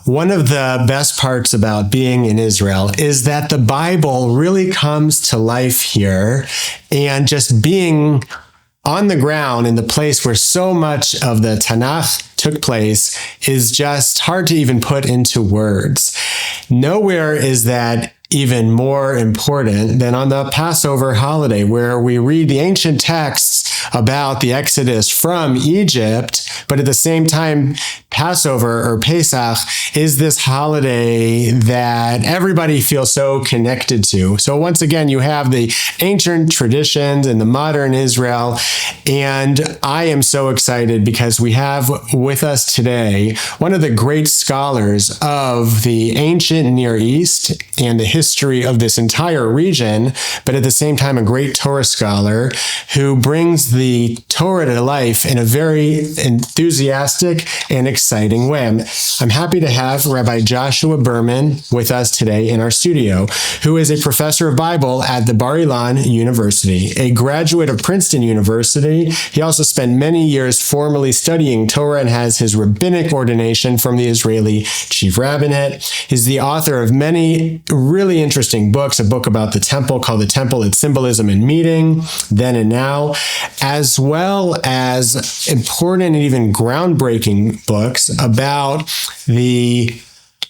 One of the best parts about being in Israel is that the Bible really comes to life here, and just being on the ground in the place where so much of the Tanakh took place is just hard to even put into words. Nowhere is that even more important than on the Passover holiday, where we read the ancient texts about the Exodus from Egypt, but at the same time, Passover or Pesach is this holiday that everybody feels so connected to. So once again, you have the ancient traditions in the modern Israel, and I am so excited because we have with us today one of the great scholars of the ancient Near East and the history of this entire region, but at the same time, a great Torah scholar who brings the Torah to life in a very enthusiastic and exciting way. I'm happy to have Rabbi Joshua Berman with us today in our studio, who is a professor of Bible at the Bar Ilan University, a graduate of Princeton University. He also spent many years formally studying Torah and has his rabbinic ordination from the Israeli Chief Rabbinate. He's the author of many really interesting books, a book about the temple called The Temple, Its Symbolism and Meaning, Then and Now, as well as important and even groundbreaking books about the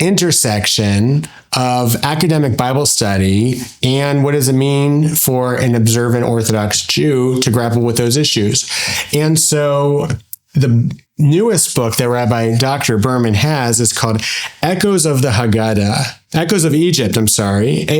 intersection of academic Bible study and what does it mean for an observant Orthodox Jew to grapple with those issues. And so the newest book that Rabbi Dr. Berman has is called Echoes of Egypt, a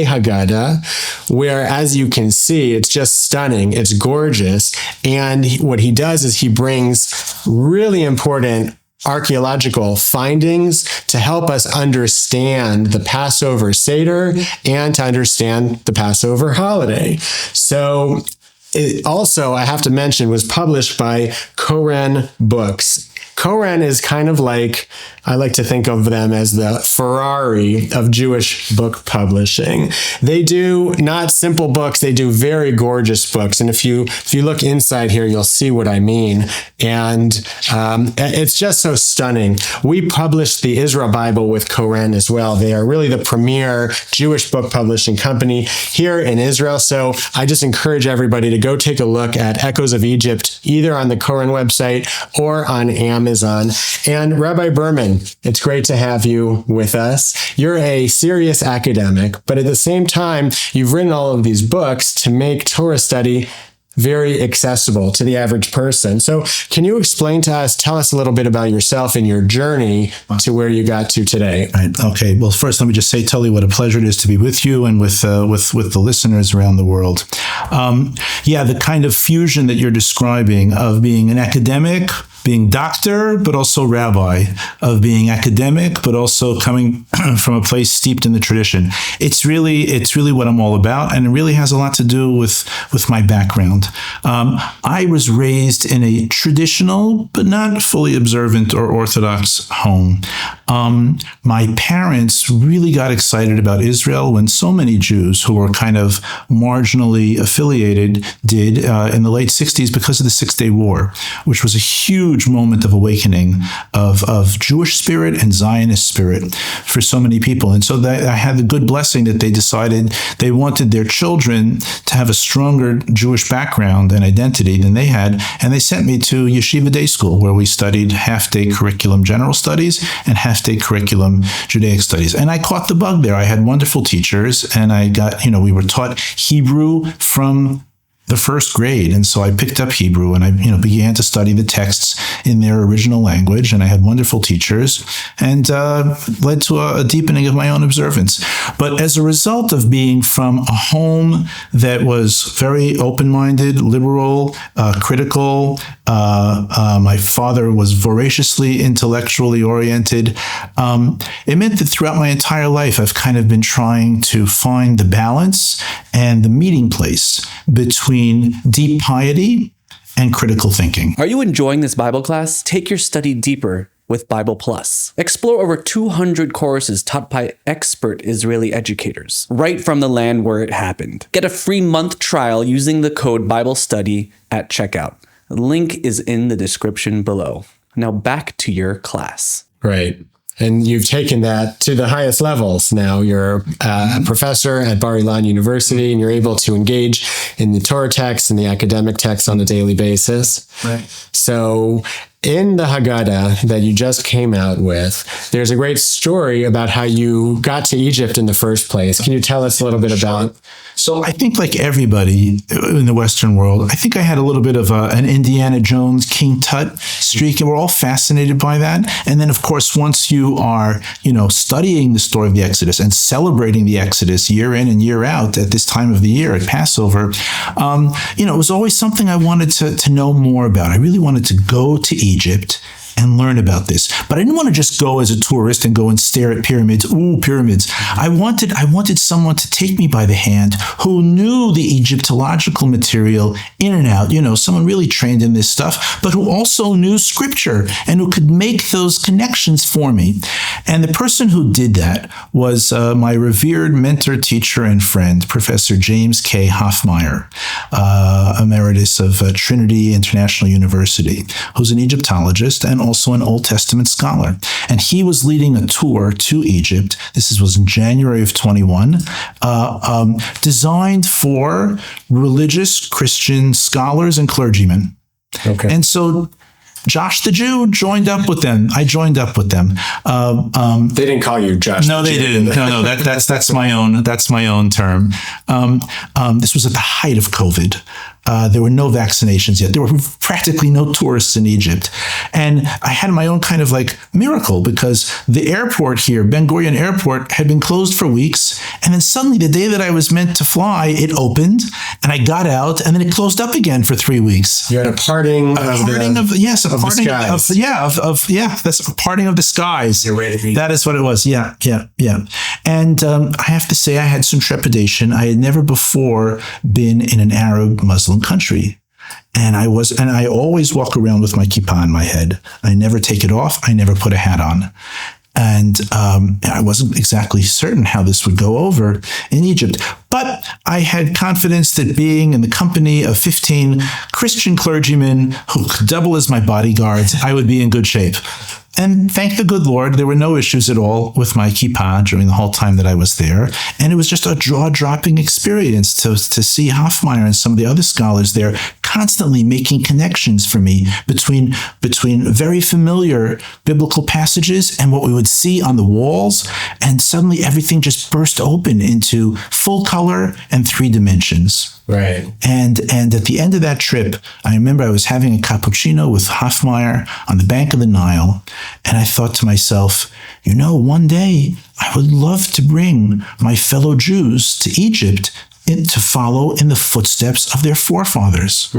Haggadah, where, as you can see, it's just stunning, it's gorgeous. And what he does is he brings really important archaeological findings to help us understand the Passover Seder and to understand the Passover holiday. So it also, I have to mention, was published by Koren Books. Koren is kind of like, I like to think of them as the Ferrari of Jewish book publishing. They do not simple books, they do very gorgeous books. And if you look inside here, you'll see what I mean. And it's just so stunning. We published the Israel Bible with Koren as well. They are really the premier Jewish book publishing company here in Israel. So I just encourage everybody to go take a look at Echoes of Egypt, either on the Koren website or on Amazon. And Rabbi Berman, it's great to have you with us. You're a serious academic, but at the same time, you've written all of these books to make Torah study very accessible to the average person. So can you explain to us, tell us a little bit about yourself and your journey to where you got to today? Right. Okay. Well, first, let me just say, Tully, what a pleasure it is to be with you and with the listeners around the world. The kind of fusion that you're describing of being an academic, being doctor, but also rabbi, of being academic, but also coming from a place steeped in the tradition. It's really what I'm all about, and it really has a lot to do with my background. I was raised in a traditional, but not fully observant or Orthodox home. My parents really got excited about Israel when so many Jews who were kind of marginally affiliated did in the late 60s because of the Six-Day War, which was a huge moment of awakening of Jewish spirit and Zionist spirit for so many people. And so I had the good blessing that they decided they wanted their children to have a stronger Jewish background and identity than they had. And they sent me to Yeshiva Day School, where we studied half-day curriculum general studies and half-day curriculum Judaic studies. And I caught the bug there. I had wonderful teachers, and we were taught Hebrew from the first grade. And so I picked up Hebrew and I, began to study the texts in their original language. And I had wonderful teachers, and led to a deepening of my own observance. But as a result of being from a home that was very open-minded, liberal, critical, my father was voraciously intellectually oriented. It meant that throughout my entire life, I've kind of been trying to find the balance and the meeting place between deep piety and critical thinking. Are you enjoying this Bible class? Take your study deeper with Bible Plus. Explore over 200 courses taught by expert Israeli educators, right from the land where it happened. Get a free month trial using the code BibleStudy at checkout. The link is in the description below. Now back to your class. Right. And you've taken that to the highest levels. Now you're a professor at Bar Ilan University, and you're able to engage in the Torah text and the academic text on a daily basis. Right. So in the Haggadah that you just came out with, there's a great story about how you got to Egypt in the first place. Can you tell us a little bit about? So I think, like everybody in the Western world, I think I had a little bit of an Indiana Jones, King Tut streak, and we're all fascinated by that. And then, of course, once you are, studying the story of the Exodus and celebrating the Exodus year in and year out at this time of the year at Passover, it was always something I wanted to know more about. I really wanted to go to Egypt and learn about this. But I didn't want to just go as a tourist and go and stare at pyramids. Ooh, pyramids. I wanted someone to take me by the hand who knew the Egyptological material in and out, someone really trained in this stuff, but who also knew scripture and who could make those connections for me. And the person who did that was my revered mentor, teacher, and friend, Professor James K. Hoffmeyer, emeritus of Trinity International University, who's an Egyptologist and also an Old Testament scholar. And he was leading a tour to Egypt. This was in January of 21, designed for religious Christian scholars and clergymen. Okay. And so Josh the Jew joined up with them. I joined up with them. They didn't call you Josh. No, they didn't. No, that's my own term. This was at the height of COVID. There were no vaccinations yet. There were practically no tourists in Egypt. And I had my own kind of miracle, because the airport here, Ben Gurion Airport, had been closed for weeks. And then suddenly the day that I was meant to fly, it opened and I got out, and then it closed up again for 3 weeks. You had a parting of the skies. That's a parting of the skies. You're ready to eat. That is what it was. Yeah. And I have to say, I had some trepidation. I had never before been in an Arab Muslim country. And I always walk around with my kippah on my head. I never take it off. I never put a hat on. And I wasn't exactly certain how this would go over in Egypt. But I had confidence that being in the company of 15 Christian clergymen who could double as my bodyguards, I would be in good shape. And thank the good Lord, there were no issues at all with my kippah during the whole time that I was there. And it was just a jaw-dropping experience to see Hoffmeyer and some of the other scholars there constantly making connections for me between very familiar biblical passages and what we would see on the walls. And suddenly everything just burst open into full color and 3 dimensions. Right. And at the end of that trip, I remember I was having a cappuccino with Hoffmeyer on the bank of the Nile. And I thought to myself, one day I would love to bring my fellow Jews to Egypt to follow in the footsteps of their forefathers.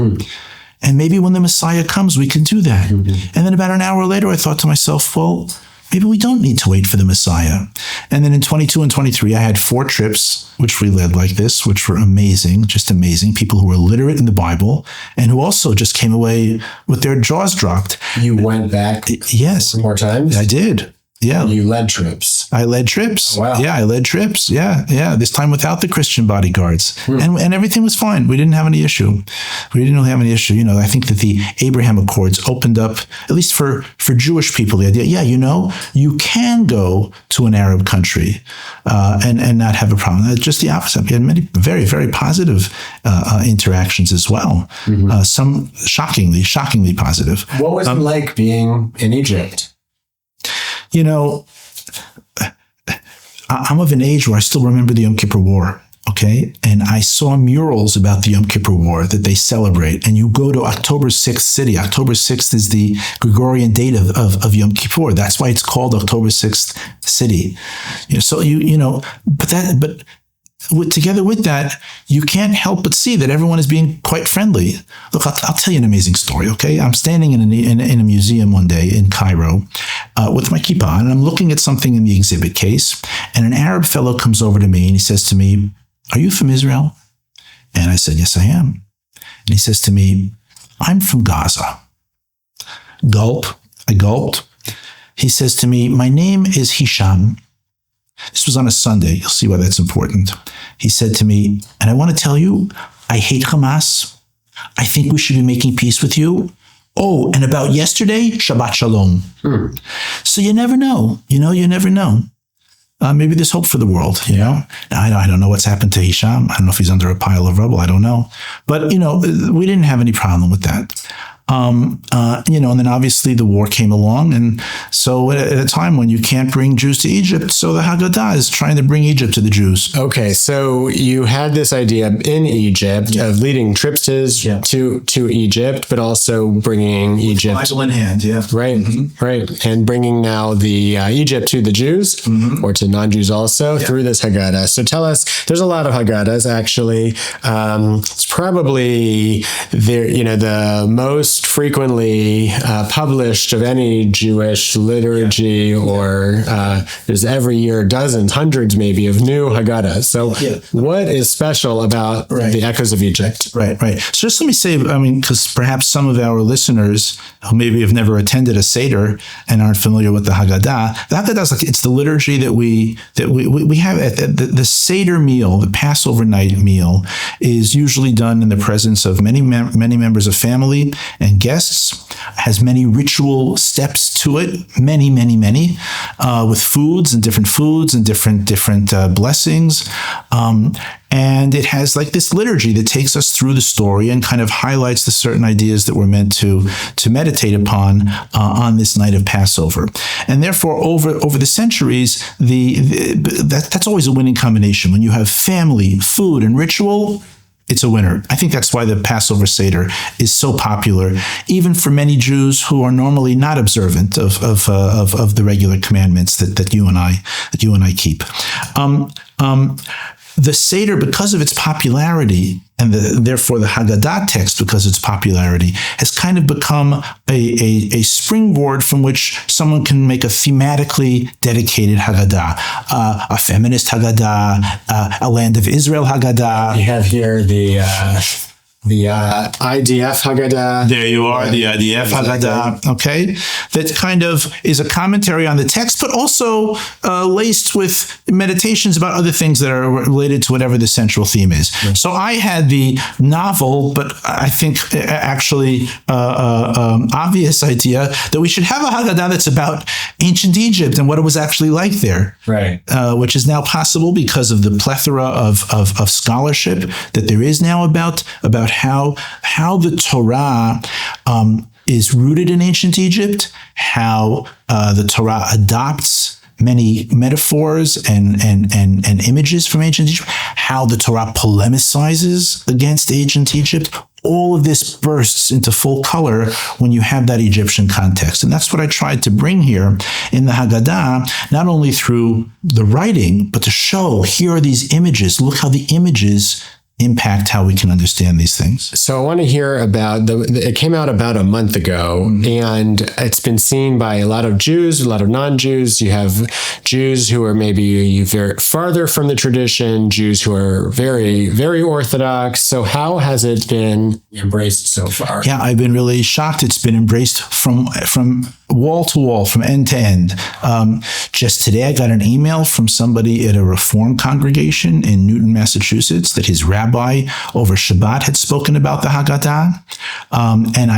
And maybe when the Messiah comes, we can do that. And then about an hour later, I thought to myself, well, maybe we don't need to wait for the Messiah. And then in 22 and 23, I had 4 trips, which we led like this, which were amazing, just amazing. People who were literate in the Bible and who also just came away with their jaws dropped. You went back yes, 4 more times? I did. Yeah. You led trips. I led trips. Oh, wow. Yeah, I led trips. Yeah. This time without the Christian bodyguards. And everything was fine. We didn't have any issue. I think that the Abraham Accords opened up, at least for Jewish people, the idea, you can go to an Arab country and not have a problem. Just the opposite. We had many very, very positive interactions as well. Some shockingly positive. What was it like being in Egypt? I'm of an age where I still remember the Yom Kippur War, okay? And I saw murals about the Yom Kippur War that they celebrate. And you go to October 6th city. October 6th is the Gregorian date of Yom Kippur. That's why it's called October 6th city. Together with that, you can't help but see that everyone is being quite friendly. Look, I'll tell you an amazing story, okay? I'm standing in a museum one day in Cairo with my kippah, and I'm looking at something in the exhibit case, and an Arab fellow comes over to me, and he says to me, "Are you from Israel?" And I said, "Yes, I am." And he says to me, "I'm from Gaza." Gulp. I gulped. He says to me, "My name is Hisham." This was on a Sunday. You'll see why that's important. He said to me, "And I want to tell you, I hate Hamas. I think we should be making peace with you. Oh, and about yesterday, Shabbat Shalom. So you never know. You never know. Maybe there's hope for the world, I don't know what's happened to Hisham. I don't know if he's under a pile of rubble. I don't know. But, we didn't have any problem with that. And then obviously the war came along. And so at a time when you can't bring Jews to Egypt, so the Haggadah is trying to bring Egypt to the Jews. Okay, so you had this idea in Egypt of leading trips to Egypt, but also bringing Egypt. Bible in hand, yeah. Right, right. And bringing now the Egypt to the Jews or to non-Jews also through this Haggadah. So tell us, there's a lot of Haggadahs actually. It's probably the most frequently published of any Jewish liturgy, or there's every year dozens, hundreds maybe of new Haggadahs. So what is special about the Echoes of Egypt? Right. So just let me say, because perhaps some of our listeners who maybe have never attended a Seder and aren't familiar with the Haggadah is it's the liturgy that we have at the Seder meal. The Passover night meal is usually done in the presence of many members of family and guests, has many ritual steps to it, many, with foods and different blessings. And it has like this liturgy that takes us through the story and kind of highlights the certain ideas that we're meant to meditate upon on this night of Passover. And therefore, over the centuries, that's always a winning combination. When you have family, food, and ritual, it's a winner. I think that's why the Passover Seder is so popular, even for many Jews who are normally not observant of the regular commandments that you and I keep. The Seder, because of its popularity, and therefore the Haggadah text, because of its popularity, has kind of become a springboard from which someone can make a thematically dedicated Haggadah, a feminist Haggadah, a Land of Israel Haggadah. You have here the IDF Haggadah. There you are, the IDF Haggadah, okay? That kind of is a commentary on the text, but also laced with meditations about other things that are related to whatever the central theme is. Right. So I had the novel, but I think actually obvious idea that we should have a Haggadah that's about ancient Egypt and what it was actually like there. Right. Which is now possible because of the plethora of scholarship that there is now about how the Torah is rooted in ancient Egypt, how the Torah adopts many metaphors and images from ancient Egypt, how the Torah polemicizes against ancient Egypt. All of this bursts into full color when you have that Egyptian context. And that's what I tried to bring here in the Haggadah, not only through the writing, but to show, here are these images. Look how the images impact how we can understand these things. So I want to hear about it came out about a month ago, and it's been seen by a lot of Jews, a lot of non-Jews. You have Jews who are maybe very farther from the tradition, Jews who are very, very Orthodox. So how has it been embraced so far? Yeah, I've been really shocked. It's been embraced from wall to wall, from end to end. Just today, I got an email from somebody at a Reform congregation in Newton, Massachusetts, that his rabbi over Shabbat had spoken about the Haggadah. And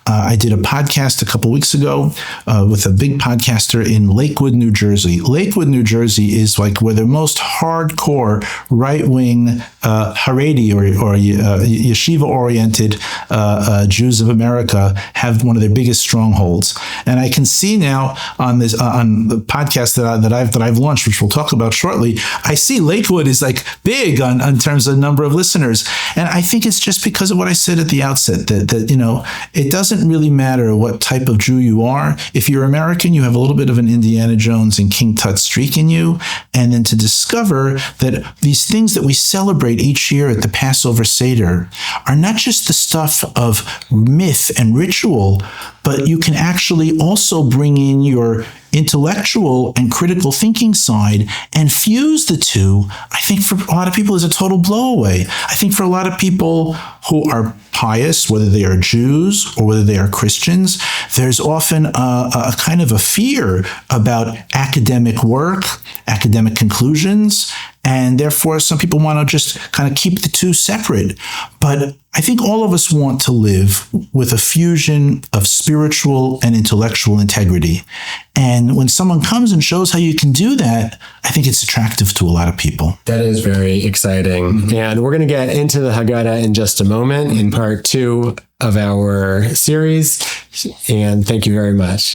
I did a podcast a couple weeks ago with a big podcaster in Lakewood, New Jersey. Lakewood, New Jersey is like where the most hardcore right-wing Haredi or yeshiva-oriented Jews of America have one of their biggest strongholds. And I can see now on this on the podcast that I've launched, which we'll talk about shortly, I see Lakewood is like big on terms of number of listeners. And I think it's just because of what I said at the outset, that it doesn't really matter what type of Jew you are. If you're American, you have a little bit of an Indiana Jones and King Tut streak in you. And then to discover that these things that we celebrate each year at the Passover Seder are not just the stuff of myth and ritual, but you can actually also bring in your intellectual and critical thinking side and fuse the two. I think for a lot of people is a total blowaway. I think for a lot of people who are pious, whether they are Jews or whether they are Christians, there's often a kind of a fear about academic work, academic conclusions, And therefore, some people want to just kind of keep the two separate. But I think all of us want to live with a fusion of spiritual and intellectual integrity. And when someone comes and shows how you can do that, I think it's attractive to a lot of people. That is very exciting. And we're going to get into the Haggadah in just a moment in part 2 of our series. And thank you very much.